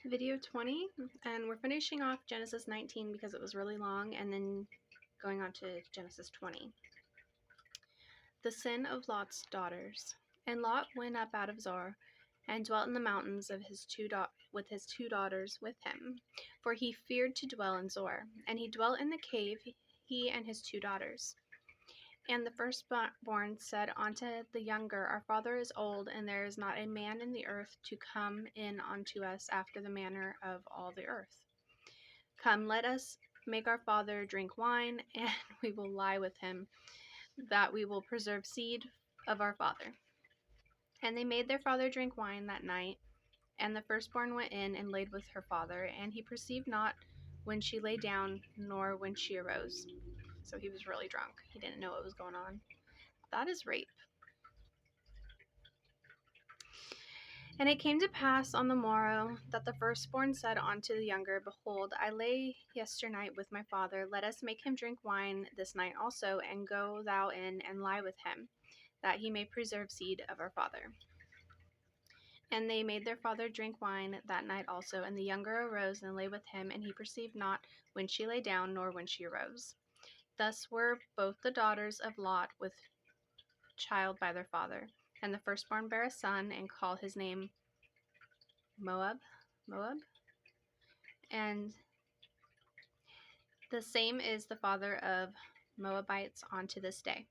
Video 20, and we're finishing off Genesis 19 because it was really long, and then going on to Genesis 20. The sin of Lot's daughters. And Lot went up out of Zoar, and dwelt in the mountains of with his two daughters with him, for he feared to dwell in Zoar. And he dwelt in the cave, he and his two daughters. And the firstborn said unto the younger, Our father is old, and there is not a man in the earth to come in unto us after the manner of all the earth. Come, let us make our father drink wine, and we will lie with him, that we will preserve seed of our father. And they made their father drink wine that night. And the firstborn went in and laid with her father, and he perceived not when she lay down, nor when she arose. So he was really drunk. He didn't know what was going on. That is rape. And it came to pass on the morrow that the firstborn said unto the younger, Behold, I lay yesternight with my father. Let us make him drink wine this night also, and go thou in and lie with him, that he may preserve seed of our father. And they made their father drink wine that night also. And the younger arose and lay with him, and he perceived not when she lay down, nor when she arose. Thus were both the daughters of Lot with child by their father. And the firstborn bare a son, and called his name Moab. And the same is the father of Moabites unto this day.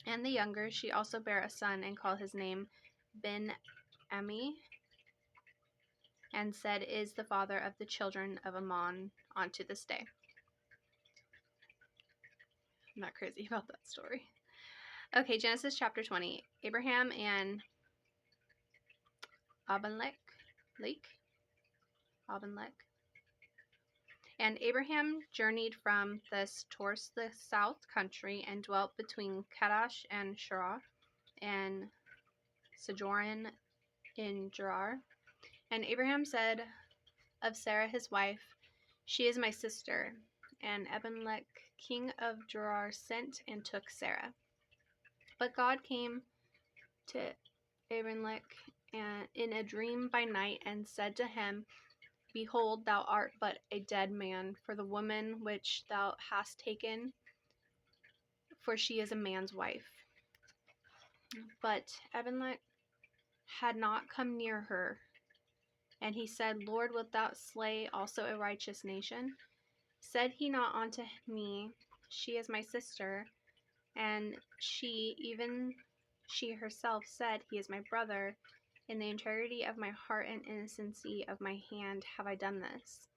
And the younger, she also bare a son, and called his name Ben-Ammi, and said, Is the father of the children of Ammon unto this day. I'm not crazy about that story. Okay, Genesis chapter 20. Abraham and Abimelech. And Abraham journeyed from thence towards the south country, and dwelt between Kadesh and Shur, and sojourned in Gerar. And Abraham said of Sarah his wife, She is my sister. And Abimelech king of Gerar sent and took Sarah. But God came to Abimelech in a dream by night, and said to him, Behold, thou art but a dead man, for the woman which thou hast taken, for she is a man's wife. But Abimelech had not come near her. And he said, Lord, wilt thou slay also a righteous nation? Said he not unto me, She is my sister? And she, even she herself, said, He is my brother. In the integrity of my heart and innocency of my hand have I done this.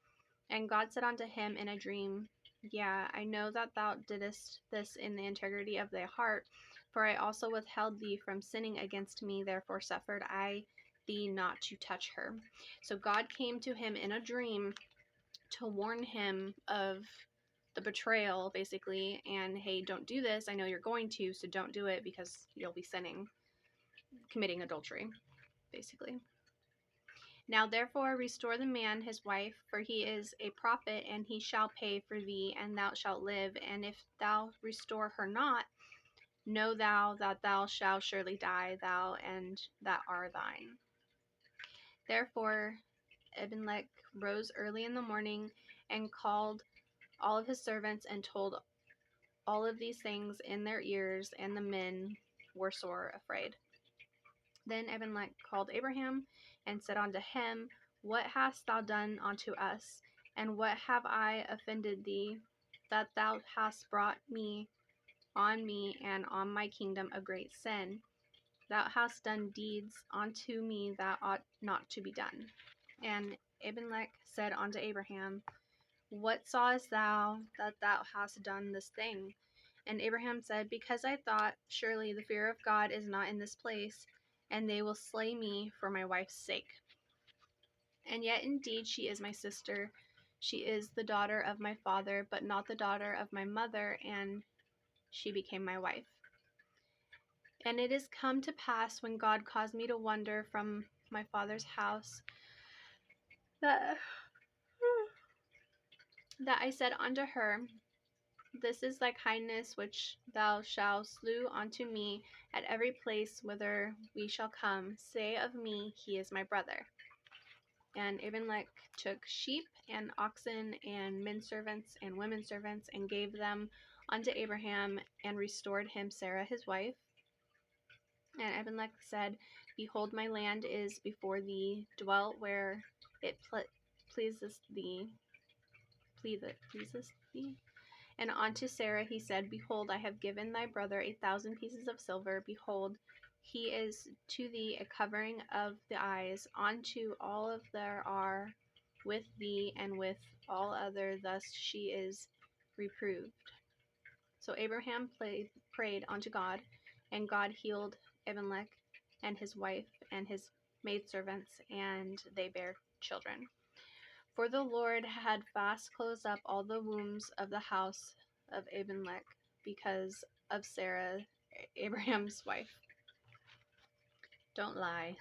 And God said unto him in a dream, Yea, I know that thou didst this in the integrity of thy heart, for I also withheld thee from sinning against me, therefore suffered I thee not to touch her. So God came to him in a dream to warn him of the betrayal, basically, and hey, don't do this. I know you're going to, so don't do it because you'll be sinning, committing adultery, basically. Now therefore restore the man his wife, for he is a prophet, and he shall pay for thee, and thou shalt live. And if thou restore her not, know thou that thou shalt surely die, thou and that are thine. Therefore Abimelech rose early in the morning, and called all of his servants, and told all of these things in their ears, and the men were sore afraid. Then Abimelech called Abraham, and said unto him, What hast thou done unto us? And what have I offended thee, that thou hast brought on me and on my kingdom a great sin? Thou hast done deeds unto me that ought not to be done. And Abimelech said unto Abraham, What sawest thou that thou hast done this thing? And Abraham said, Because I thought, surely the fear of God is not in this place, and they will slay me for my wife's sake. And yet indeed she is my sister. She is the daughter of my father, but not the daughter of my mother, and she became my wife. And it is come to pass, when God caused me to wander from my father's house, that I said unto her, This is thy kindness which thou shalt slew unto me at every place whither we shall come. Say of me, He is my brother. And Abimelech took sheep and oxen and men servants and women servants and gave them unto Abraham and restored him Sarah his wife. And Abimelech said, Behold, my land is before thee, dwell where it pleaseth thee. Pleaseth thee. And unto Sarah he said, Behold, I have given thy brother 1,000 pieces of silver. Behold, he is to thee a covering of the eyes. Unto all of there are with thee and with all other, thus she is reproved. So Abraham prayed unto God, and God healed Abimelech and his wife and his maidservants, and they bare children. For the Lord had fast closed up all the wombs of the house of Abimelech because of Sarah, Abraham's wife. Don't lie.